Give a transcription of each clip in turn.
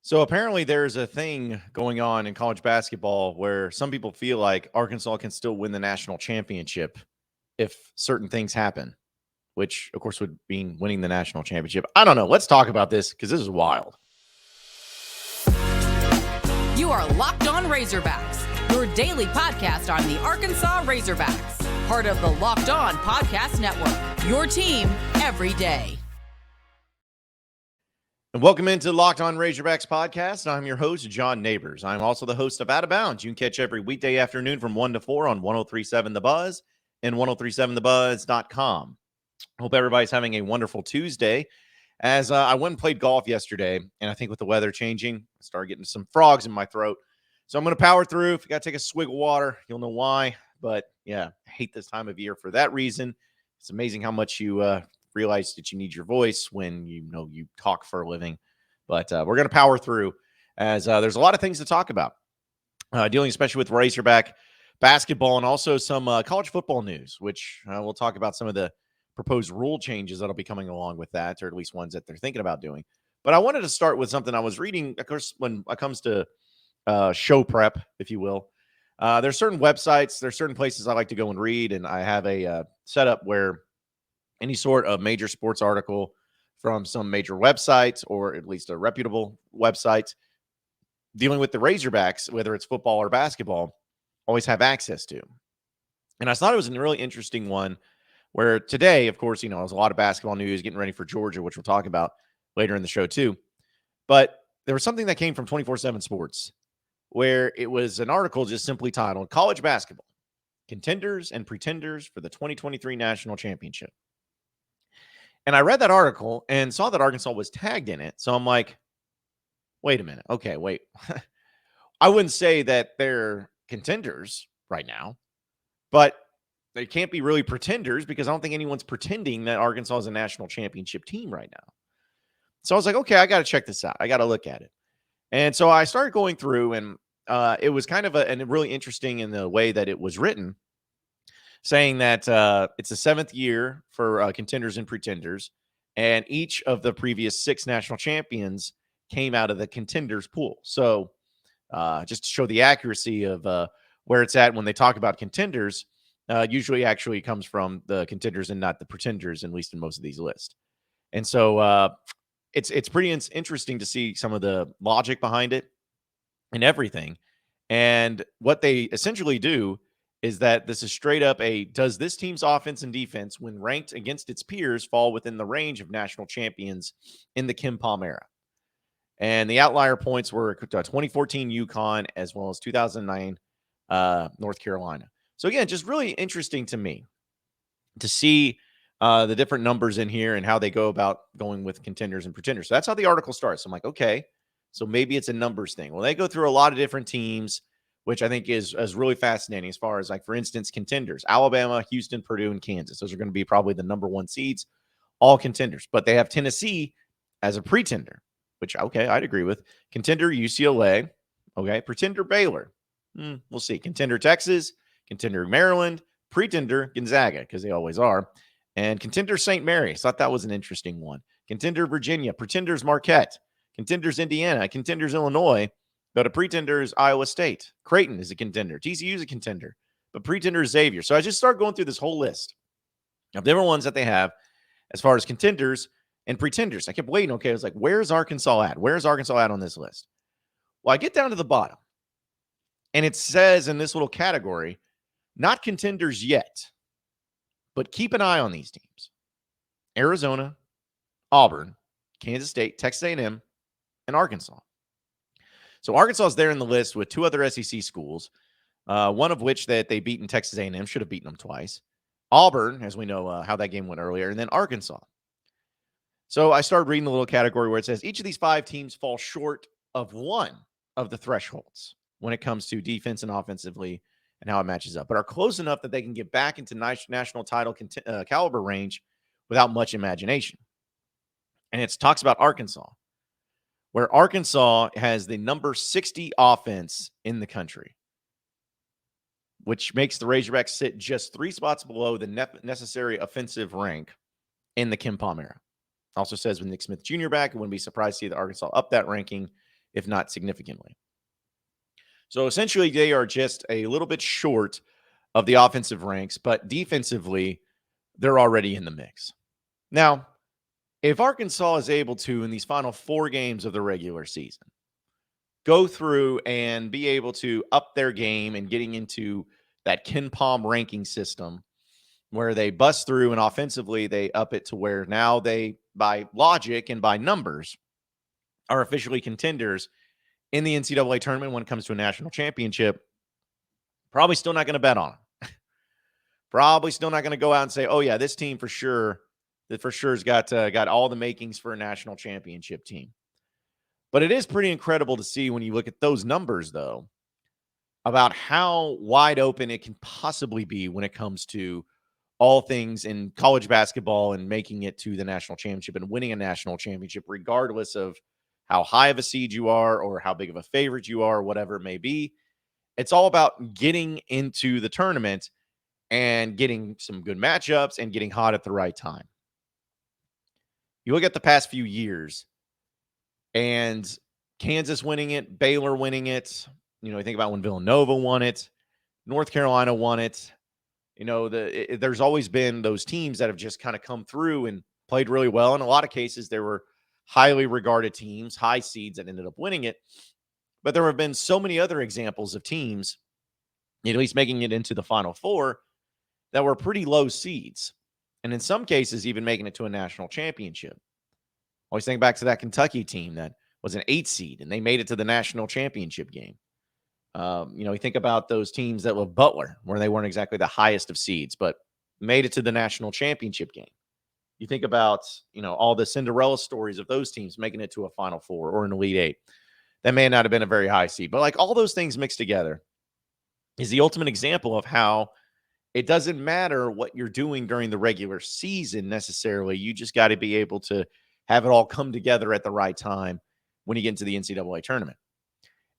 So apparently there's a thing going on in college basketball where some people feel like Arkansas can still win the national championship if certain things happen, which of course would mean winning the national championship. I don't know. Let's talk about this because this is wild. You are Locked On Razorbacks, your daily podcast on the Arkansas Razorbacks, part of the Locked On Podcast Network, your team every day. And welcome into Locked On Razorbacks podcast. I'm your host, John Nabors. I'm also the host of Out of Bounds. You can catch every weekday afternoon from 1 to 4 on 1037 The Buzz and 1037thebuzz.com. Hope everybody's having a wonderful Tuesday. As I went and played golf yesterday, and I think with the weather changing, I started getting some frogs in my throat. So I'm going to power through. If you got to take a swig of water, you'll know why. But yeah, I hate this time of year for that reason. It's amazing how much you realize that you need your voice when you talk for a living. But we're going to power through as there's a lot of things to talk about, dealing especially with Razorback basketball and also some college football news, which we'll talk about some of the proposed rule changes that'll be coming along with that, or at least ones that they're thinking about doing. But I wanted to start with something I was reading, of course, when it comes to show prep, if you will. There's certain websites, there's certain places I like to go and read, and I have a setup where any sort of major sports article from some major websites, or at least a reputable website dealing with the Razorbacks, whether it's football or basketball, always have access to. And I thought it was a really interesting one where today, of course, there's a lot of basketball news getting ready for Georgia, which we'll talk about later in the show too. But there was something that came from 24/7 Sports where it was an article just simply titled College Basketball, Contenders and Pretenders for the 2023 National Championship. And I read that article and saw that Arkansas was tagged in it. So I'm like, wait a minute. Okay, wait. I wouldn't say that they're contenders right now, but they can't be really pretenders because I don't think anyone's pretending that Arkansas is a national championship team right now. So I was like, okay, I got to check this out. I got to look at it. And so I started going through, and it was kind of really interesting in the way that it was written, saying that it's the seventh year for contenders and pretenders, and each of the previous six national champions came out of the contenders pool. So just to show the accuracy of where it's at when they talk about contenders, usually actually comes from the contenders and not the pretenders, at least in most of these lists. And so it's pretty interesting to see some of the logic behind it and everything. And what they essentially do is that this is straight up does this team's offense and defense when ranked against its peers fall within the range of national champions in the Kim Palm era? And the outlier points were 2014 UConn as well as 2009 North Carolina. So again, just really interesting to me to see the different numbers in here and how they go about going with contenders and pretenders. So that's how the article starts. I'm like, okay, so maybe it's a numbers thing. Well, they go through a lot of different teams, which I think is really fascinating as far as, like, for instance, contenders: Alabama, Houston, Purdue, and Kansas. Those are going to be probably the number one seeds, all contenders. But they have Tennessee as a pretender, which, okay, I'd agree with. Contender, UCLA. Okay, pretender, Baylor. We'll see. Contender, Texas. Contender, Maryland. Pretender, Gonzaga, because they always are. And contender, St. Mary's. Thought that was an interesting one. Contender, Virginia. Pretenders, Marquette. Contenders, Indiana. Contenders, Illinois. But a pretender is Iowa State. Creighton is a contender. TCU is a contender. But pretender is Xavier. So I just started going through this whole list of different ones that they have as far as contenders and pretenders. I kept waiting. Okay, I was like, where's Arkansas at? Where's Arkansas at on this list? Well, I get down to the bottom, and it says in this little category, not contenders yet, but keep an eye on these teams: Arizona, Auburn, Kansas State, Texas A&M, and Arkansas. So Arkansas is there in the list with two other SEC schools, one of which that they beat in Texas A&M, should have beaten them twice. Auburn, as we know how that game went earlier, and then Arkansas. So I started reading the little category where it says each of these five teams fall short of one of the thresholds when it comes to defense and offensively and how it matches up, but are close enough that they can get back into national title caliber range without much imagination. And it talks about Arkansas, where Arkansas has the number 60 offense in the country, which makes the Razorbacks sit just 3 spots below the necessary offensive rank in the Kim Palm era. Also says with Nick Smith Jr. back, it wouldn't be surprised to see that Arkansas up that ranking if not significantly. So essentially, they are just a little bit short of the offensive ranks, but defensively, they're already in the mix. Now, if Arkansas is able to, in these final 4 games of the regular season, go through and be able to up their game and getting into that Ken Palm ranking system where they bust through and offensively they up it to where now they, by logic and by numbers, are officially contenders in the NCAA tournament when it comes to a national championship, probably still not going to bet on them. Probably still not going to go out and say, oh, yeah, this team for sure has got all the makings for a national championship team. But it is pretty incredible to see when you look at those numbers, though, about how wide open it can possibly be when it comes to all things in college basketball and making it to the national championship and winning a national championship, regardless of how high of a seed you are or how big of a favorite you are, whatever it may be. It's all about getting into the tournament and getting some good matchups and getting hot at the right time. You look at the past few years and Kansas winning it, Baylor winning it. You think about when Villanova won it, North Carolina won it. There's always been those teams that have just kind of come through and played really well. In a lot of cases, there were highly regarded teams, high seeds that ended up winning it. But there have been so many other examples of teams, at least making it into the Final Four, that were pretty low seeds. And in some cases, even making it to a national championship. Always think back to that Kentucky team that was an 8 seed, and they made it to the national championship game. You think about those teams that were Butler, where they weren't exactly the highest of seeds, but made it to the national championship game. You think about, all the Cinderella stories of those teams making it to a Final Four or an Elite 8. That may not have been a very high seed, but like all those things mixed together is the ultimate example of how it doesn't matter what you're doing during the regular season necessarily. You just got to be able to have it all come together at the right time when you get into the NCAA tournament.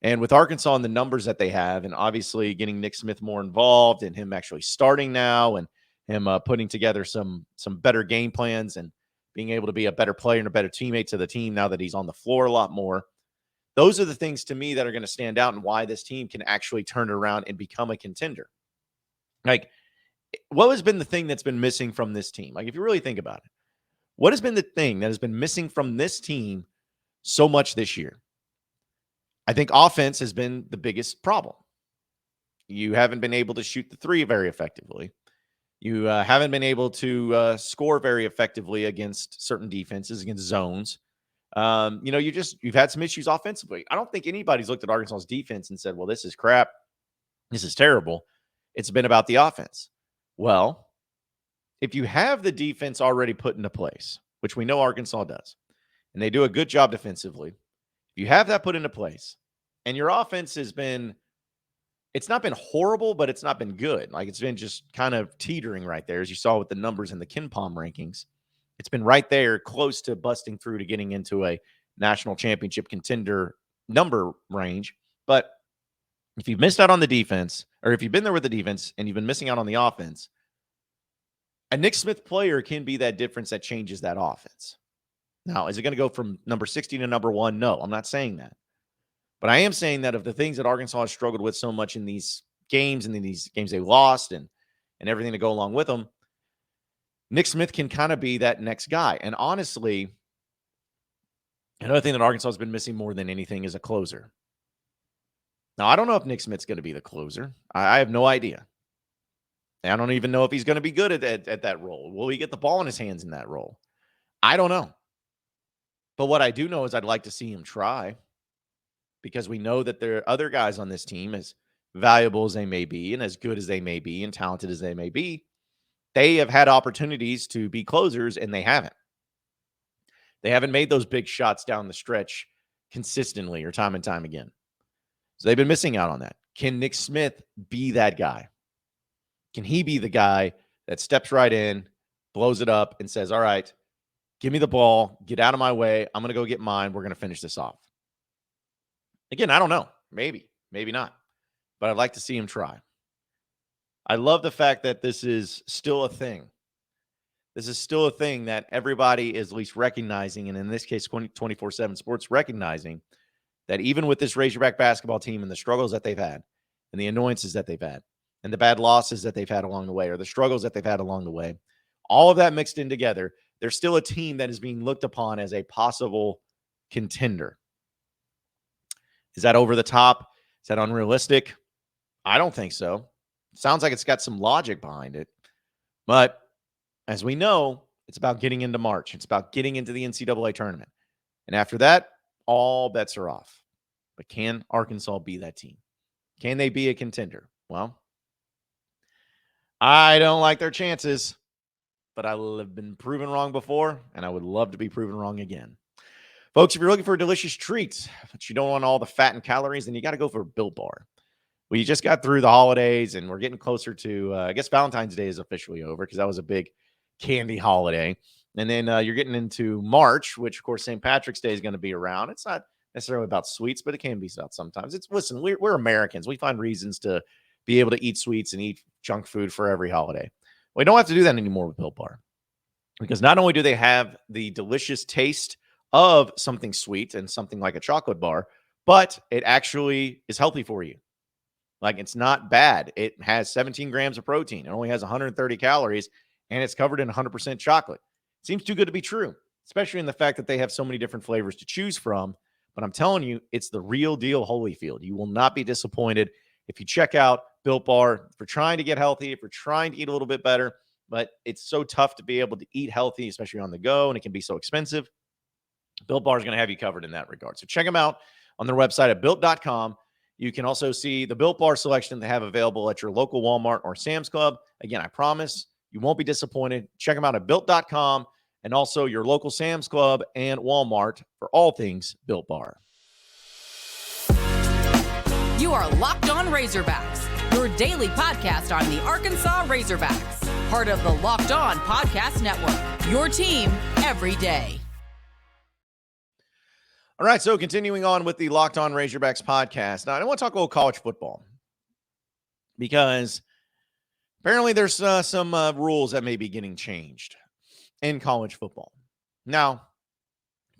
And with Arkansas and the numbers that they have, and obviously getting Nick Smith more involved and him actually starting now and him putting together some better game plans and being able to be a better player and a better teammate to the team now that he's on the floor a lot more. Those are the things to me that are going to stand out and why this team can actually turn it around and become a contender. Like, what has been the thing that's been missing from this team? Like, if you really think about it, what has been the thing that has been missing from this team so much this year? I think offense has been the biggest problem. You haven't been able to shoot the three very effectively. You haven't been able to score very effectively against certain defenses, against zones. You've had some issues offensively. I don't think anybody's looked at Arkansas's defense and said, well, this is crap. This is terrible. It's been about the offense. Well, if you have the defense already put into place, which we know Arkansas does, and they do a good job defensively, if you have that put into place and your offense has been, it's not been horrible, but it's not been good. Like, it's been just kind of teetering right there, as you saw with the numbers in the Ken Palm rankings. It's been right there close to busting through to getting into a national championship contender number range. But if you've missed out on the defense, or if you've been there with the defense and you've been missing out on the offense, a Nick Smith player can be that difference that changes that offense. Now, is it going to go from number 60 to number 1? No, I'm not saying that. But I am saying that of the things that Arkansas has struggled with so much in these games and in these games they lost and everything to go along with them, Nick Smith can kind of be that next guy. And honestly, another thing that Arkansas has been missing more than anything is a closer. Now, I don't know if Nick Smith's going to be the closer. I have no idea. I don't even know if he's going to be good at that role. Will he get the ball in his hands in that role? I don't know. But what I do know is I'd like to see him try, because we know that there are other guys on this team, as valuable as they may be and as good as they may be and talented as they may be, they have had opportunities to be closers, and they haven't. They haven't made those big shots down the stretch consistently or time and time again. So they've been missing out on that. Can Nick Smith be that guy? Can he be the guy that steps right in, blows it up, and says, all right, give me the ball, get out of my way, I'm going to go get mine, we're going to finish this off? Again, I don't know. Maybe, maybe not. But I'd like to see him try. I love the fact that this is still a thing. This is still a thing that everybody is at least recognizing, and in this case, 24/7 Sports recognizing that even with this Razorback basketball team and the struggles that they've had and the annoyances that they've had and the bad losses that they've had along the way or the struggles that they've had along the way, all of that mixed in together, they're still a team that is being looked upon as a possible contender. Is that over the top? Is that unrealistic? I don't think so. Sounds like it's got some logic behind it. But as we know, it's about getting into March. It's about getting into the NCAA tournament. And after that, all bets are off. But can Arkansas be that team? Can they be a contender? Well, I don't like their chances, but I have been proven wrong before, and I would love to be proven wrong again. Folks, if you're looking for delicious treats, but you don't want all the fat and calories, then you got to go for Built Bar. We just got through the holidays, and we're getting closer to, I guess Valentine's Day is officially over because that was a big candy holiday. And then you're getting into March, which, of course, St. Patrick's Day is going to be around. It's not necessarily about sweets, but it can be about sometimes. Listen, we're Americans. We find reasons to be able to eat sweets and eat junk food for every holiday. We don't have to do that anymore with Built Bar because not only do they have the delicious taste of something sweet and something like a chocolate bar, but it actually is healthy for you. Like, it's not bad. It has 17 grams of protein. It only has 130 calories, and it's covered in 100% chocolate. Seems too good to be true, especially in the fact that they have so many different flavors to choose from. But I'm telling you, it's the real deal Holyfield. You will not be disappointed if you check out Built Bar. If you're trying to get healthy, if you're trying to eat a little bit better, but it's so tough to be able to eat healthy, especially on the go, and it can be so expensive. Built Bar is going to have you covered in that regard. So check them out on their website at built.com. You can also see the Built Bar selection they have available at your local Walmart or Sam's Club. Again, I promise you won't be disappointed. Check them out at built.com and also your local Sam's Club and Walmart for all things Built Bar. You are Locked On Razorbacks, your daily podcast on the Arkansas Razorbacks, part of the Locked On Podcast Network, your team every day. All right, so continuing on with the Locked On Razorbacks podcast. Now, I want to talk about college football because apparently there's some rules that may be getting changed in college football. Now,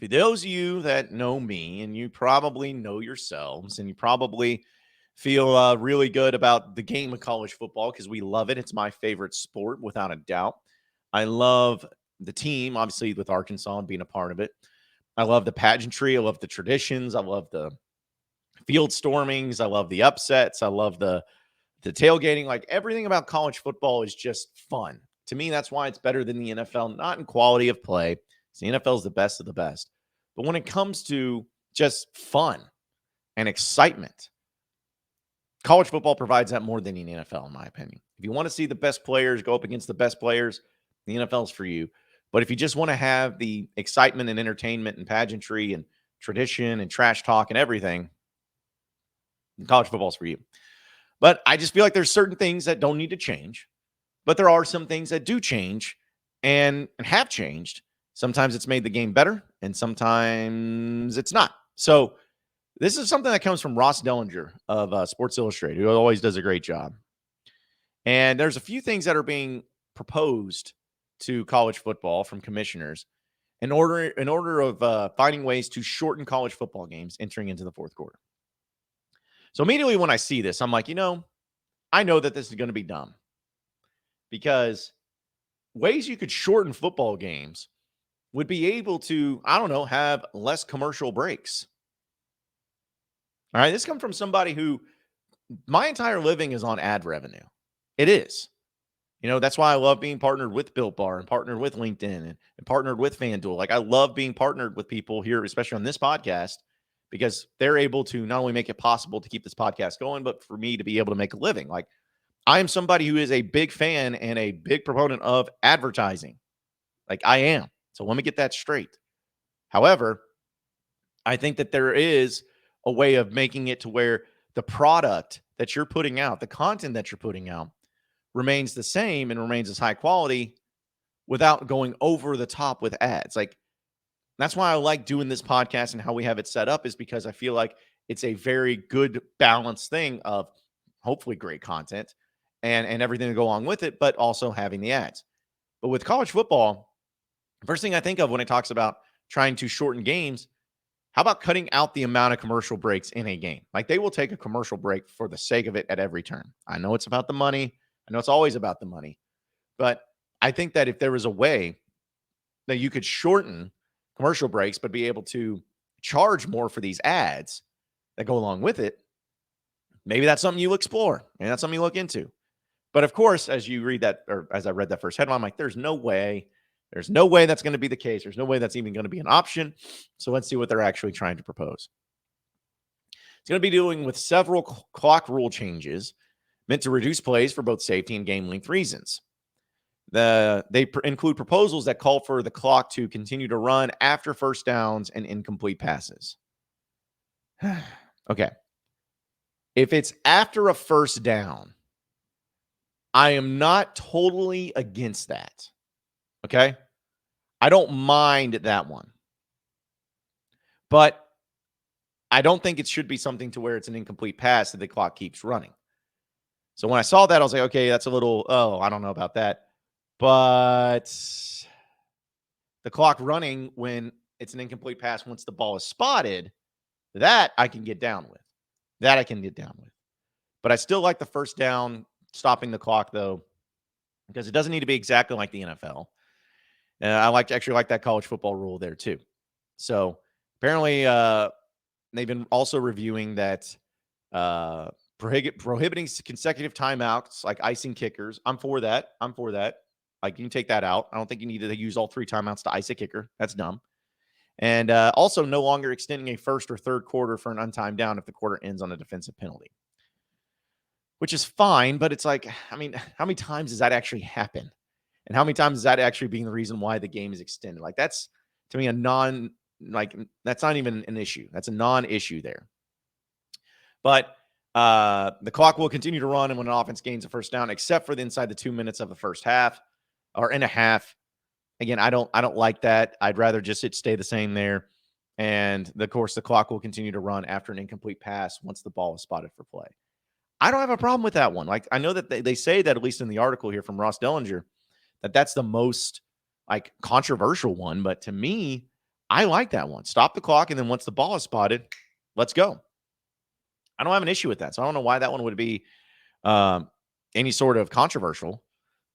for those of you that know me, and you probably know yourselves, and you probably feel really good about the game of college football because we love it. It's my favorite sport, without a doubt. I love the team, obviously, with Arkansas and being a part of it. I love the pageantry. I love the traditions. I love the field stormings. I love the upsets. I love the tailgating. Like, everything about college football is just fun. To me, that's why it's better than the NFL, not in quality of play. The NFL is the best of the best. But when it comes to just fun and excitement, college football provides that more than the NFL, in my opinion. If you want to see the best players go up against the best players, the NFL is for you. But if you just want to have the excitement and entertainment and pageantry and tradition and trash talk and everything, college football is for you. But I just feel like there's certain things that don't need to change. But there are some things that do change and have changed. Sometimes it's made the game better, and sometimes it's not. So this is something that comes from Ross Dellinger of Sports Illustrated, who always does a great job. And there's a few things that are being proposed to college football from commissioners in order of finding ways to shorten college football games entering into the fourth quarter. So immediately when I see this, I'm like, I know that this is going to be dumb, because ways you could shorten football games would be able to, have less commercial breaks. All right, this comes from somebody who, my entire living is on ad revenue. It is. That's why I love being partnered with Built Bar and partnered with LinkedIn and partnered with FanDuel. Like, I love being partnered with people here, especially on this podcast, because they're able to not only make it possible to keep this podcast going, but for me to be able to make a living. Like, I am somebody who is a big fan and a big proponent of advertising. Like, I am. So let me get that straight. However, I think that there is a way of making it to where the product that you're putting out, the content that you're putting out, remains the same and remains as high quality without going over the top with ads. Like, that's why I like doing this podcast and how we have it set up, is because I feel like it's a very good balanced thing of hopefully great content and everything to go along with it, but also having the ads. But with college football, first thing I think of when it talks about trying to shorten games How about cutting out the amount of commercial breaks in a game? Like, they will take a commercial break for the sake of it at every turn. I know it's about the money. I know it's always about the money. But I think that if there was a way that you could shorten commercial breaks, but be able to charge more for these ads that go along with it, maybe that's something you explore. Maybe that's something you look into. But of course, as you read that, or as I read that first headline, I'm like, there's no way. There's no way that's going to be the case. There's no way that's even going to be an option. So let's see what they're actually trying to propose. It's going to be dealing with several clock rule changes meant to reduce plays for both safety and game length reasons. They include proposals that call for the clock to continue to run after first downs and incomplete passes. Okay. If it's after a first down, I am not totally against that. Okay? I don't mind that one. But I don't think it should be something to where it's an incomplete pass that the clock keeps running. So when I saw that, I was like, okay, that's a little, I don't know about that. But the clock running when it's an incomplete pass once the ball is spotted, that I can get down with. But I still like the first down stopping the clock, though, because it doesn't need to be exactly like the NFL. I actually like that college football rule there, too. So apparently they've been also reviewing that prohibiting consecutive timeouts, like icing kickers. I'm for that. Like, you can take that out. I don't think you need to use all 3 timeouts to ice a kicker. That's dumb. And also no longer extending a first or third quarter for an untimed down if the quarter ends on a defensive penalty, which is fine. But it's like, I mean, how many times does that actually happen? And how many times is that actually being the reason why the game is extended? Like, that's, to me, that's not even an issue. That's a non-issue there. But the clock will continue to run and when an offense gains a first down, except for inside the 2 minutes of the first half or in a half. Again, I don't like that. I'd rather just it stay the same there. And of course, the clock will continue to run after an incomplete pass once the ball is spotted for play. I don't have a problem with that one. Like, I know that they say that, at least in the article here from Ross Dellinger, that's the most like controversial one. But to me, I like that one. Stop the clock, and then once the ball is spotted, let's go. I don't have an issue with that. So I don't know why that one would be any sort of controversial,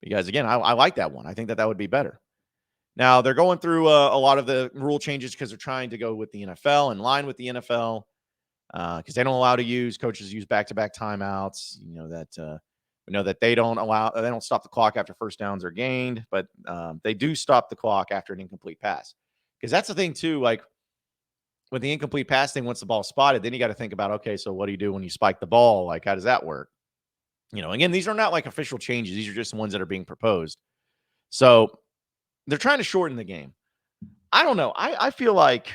because again, I like that one. I think that would be better. Now, they're going through a lot of the rule changes because they're trying to go with the NFL, in line with the NFL, because they don't allow coaches use back-to-back timeouts. We know that they don't stop the clock after first downs are gained, but they do stop the clock after an incomplete pass. Because that's the thing too, like with the incomplete pass thing, once the ball's spotted, then you got to think about, okay, so what do you do when you spike the ball? Like, how does that work? Again, these are not like official changes. These are just ones that are being proposed. So they're trying to shorten the game. I don't know. I feel like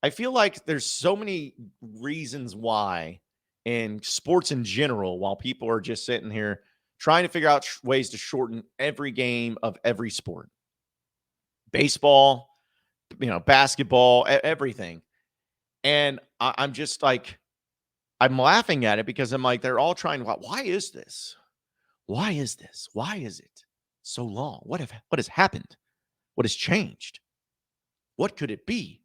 there's so many reasons why in sports in general, while people are just sitting here trying to figure out ways to shorten every game of every sport. Baseball, basketball, everything. And I'm just like, I'm laughing at it because I'm like, they're all trying to, why is this? Why is this? Why is it so long? What has happened? What has changed? What could it be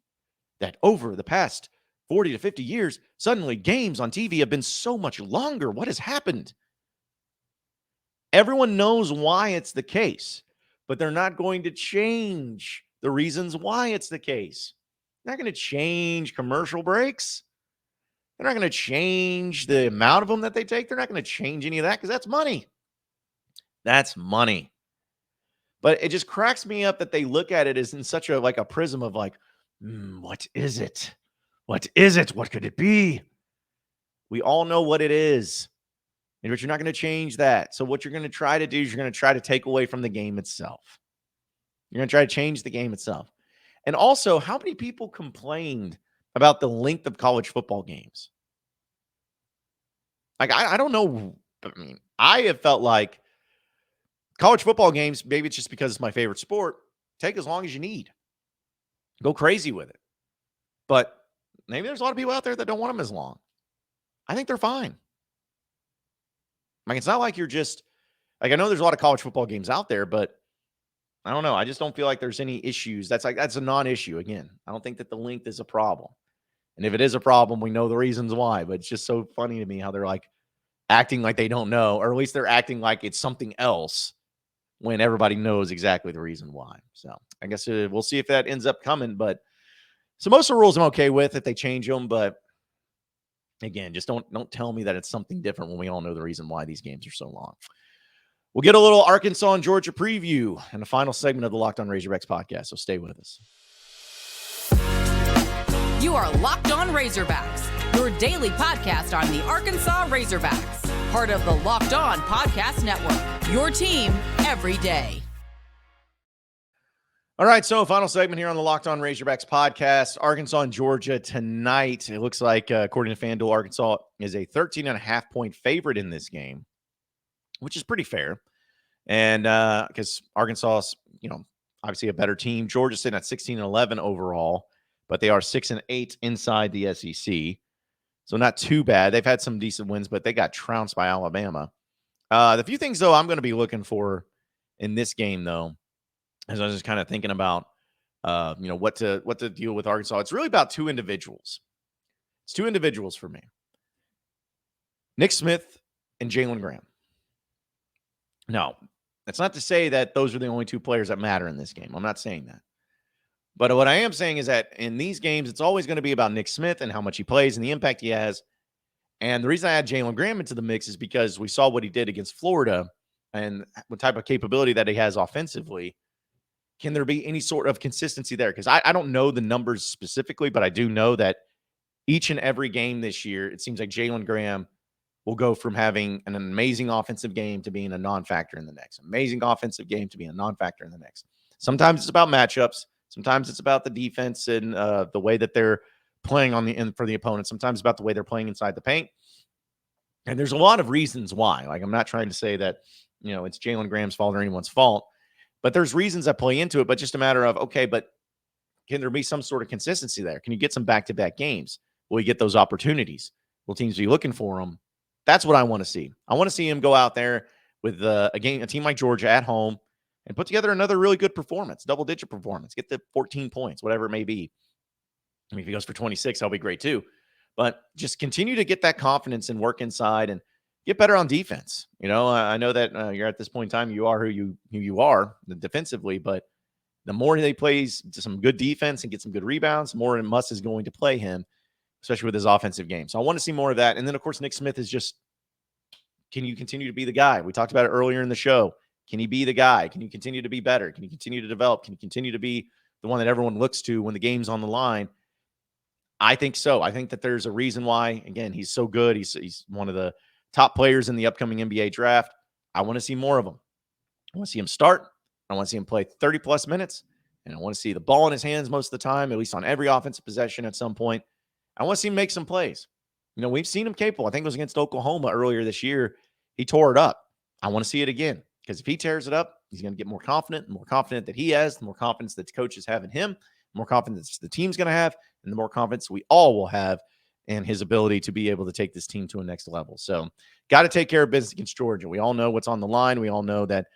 that over the past 40 to 50 years, suddenly games on TV have been so much longer? What has happened? Everyone knows why it's the case, but they're not going to change the reasons why it's the case. They're not going to change commercial breaks. They're not going to change the amount of them that they take. They're not going to change any of that because that's money. That's money. But it just cracks me up that they look at it as in such a prism of like, what is it? What is it? What could it be? We all know what it is. But you're not going to change that. So what you're going to try to do is you're going to try to take away from the game itself. You're going to try to change the game itself. And also, how many people complained about the length of college football games? Like, I don't know. I mean, I have felt like college football games, maybe it's just because it's my favorite sport, take as long as you need. Go crazy with it. But maybe there's a lot of people out there that don't want them as long. I think they're fine. Like, it's not like you're just, like, I know there's a lot of college football games out there, but I don't know. I just don't feel like there's any issues. That's a non-issue. Again, I don't think that the length is a problem. And if it is a problem, we know the reasons why. But it's just so funny to me how they're like acting like they don't know, or at least they're acting like it's something else when everybody knows exactly the reason why. So I guess we'll see if that ends up coming. But so most of the rules I'm okay with if they change them. But again, just don't tell me that it's something different when we all know the reason why these games are so long. We'll get a little Arkansas and Georgia preview in the final segment of the Locked On Razorbacks podcast, so stay with us. You are Locked On Razorbacks, your daily podcast on the Arkansas Razorbacks, part of the Locked On Podcast Network, your team every day. All right, so final segment here on the Locked On Razorbacks podcast. Arkansas and Georgia tonight. It looks like, according to FanDuel, Arkansas is a 13.5-point favorite in this game, which is pretty fair. And because Arkansas is, obviously a better team. Georgia's sitting at 16-11 overall, but they are 6-8 inside the SEC. So not too bad. They've had some decent wins, but they got trounced by Alabama. The few things, though, I'm going to be looking for in this game, though, as I was just kind of thinking about, what to deal with Arkansas. It's really about two individuals. It's two individuals for me. Nick Smith and Jalen Graham. No, that's not to say that those are the only two players that matter in this game. I'm not saying that. But what I am saying is that in these games, it's always going to be about Nick Smith and how much he plays and the impact he has. And the reason I add Jalen Graham into the mix is because we saw what he did against Florida and what type of capability that he has offensively. Can there be any sort of consistency there? Because I don't know the numbers specifically, but I do know that each and every game this year, it seems like Jalen Graham will go from having an amazing offensive game to being a non-factor in the next. Amazing offensive game to being a non-factor in the next. Sometimes it's about matchups. Sometimes it's about the defense and the way that they're playing on the end for the opponent. Sometimes it's about the way they're playing inside the paint. And there's a lot of reasons why. Like, I'm not trying to say that, it's Jalen Graham's fault or anyone's fault, but there's reasons that play into it. But just a matter of, okay, but can there be some sort of consistency there? Can you get some back-to-back games? Will you get those opportunities? Will teams be looking for them? That's what I want to see. I want to see him go out there with a team like Georgia at home and put together another really good performance, double-digit performance, get the 14 points, whatever it may be. I mean, if he goes for 26, that'll be great too. But just continue to get that confidence and work inside and get better on defense. I know that you're at this point in time, you are who you are defensively, but the more he plays some good defense and get some good rebounds, the more Muss is going to play him, especially with his offensive game. So I want to see more of that. And then, of course, Nick Smith is just, can you continue to be the guy? We talked about it earlier in the show. Can he be the guy? Can you continue to be better? Can you continue to develop? Can you continue to be the one that everyone looks to when the game's on the line? I think so. I think that there's a reason why. Again, he's so good. He's one of the top players in the upcoming NBA draft. I want to see more of him. I want to see him start. I want to see him play 30-plus minutes. And I want to see the ball in his hands most of the time, at least on every offensive possession at some point. I want to see him make some plays. We've seen him capable. I think it was against Oklahoma earlier this year. He tore it up. I want to see it again because if he tears it up, he's going to get more confident. The more confident that he has, the more confidence that the coaches have in him, the more confidence the team's going to have, and the more confidence we all will have in his ability to be able to take this team to a next level. So got to take care of business against Georgia. We all know what's on the line. We all know that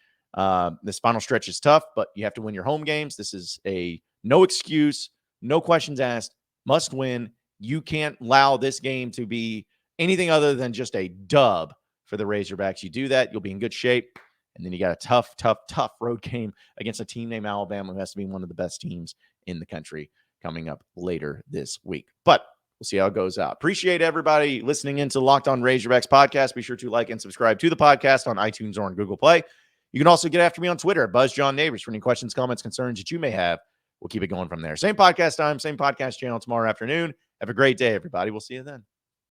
this final stretch is tough, but you have to win your home games. This is a no excuse, no questions asked, must win. You can't allow this game to be anything other than just a dub for the Razorbacks. You do that, you'll be in good shape. And then you got a tough road game against a team named Alabama, who has to be one of the best teams in the country, coming up later this week. But we'll see how it goes out. Appreciate everybody listening into the Locked On Razorbacks podcast. Be sure to like and subscribe to the podcast on iTunes or on Google Play. You can also get after me on Twitter at BuzzJohnNabors for any questions, comments, concerns that you may have. We'll keep it going from there. Same podcast time, same podcast channel tomorrow afternoon. Have a great day, everybody. We'll see you then.